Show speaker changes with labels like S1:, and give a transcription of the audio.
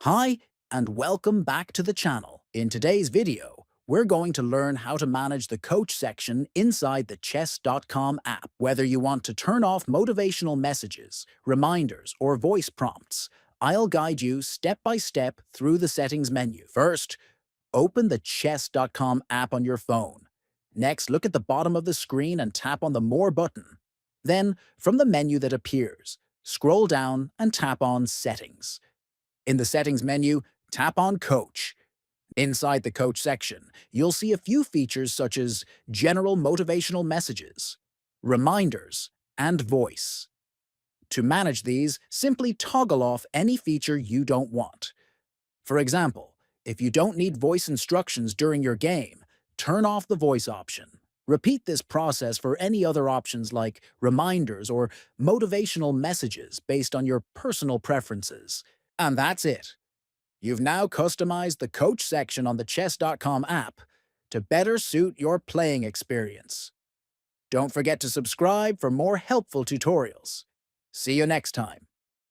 S1: Hi, and welcome back to the channel. In today's video, we're going to learn how to manage the coach section inside the chess.com app. Whether you want to turn off motivational messages, reminders, or voice prompts, I'll guide you step by step through the settings menu. First, open the chess.com app on your phone. Next, look at the bottom of the screen and tap on the More button. Then, from the menu that appears, scroll down and tap on Settings. In the Settings menu, tap on Coach. Inside the Coach section, you'll see a few features such as general motivational messages, reminders, and voice. To manage these, simply toggle off any feature you don't want. For example, if you don't need voice instructions during your game, turn off the voice option. Repeat this process for any other options like reminders or motivational messages based on your personal preferences. And that's it. You've now customized the coach section on the chess.com app to better suit your playing experience. Don't forget to subscribe for more helpful tutorials. See you next time.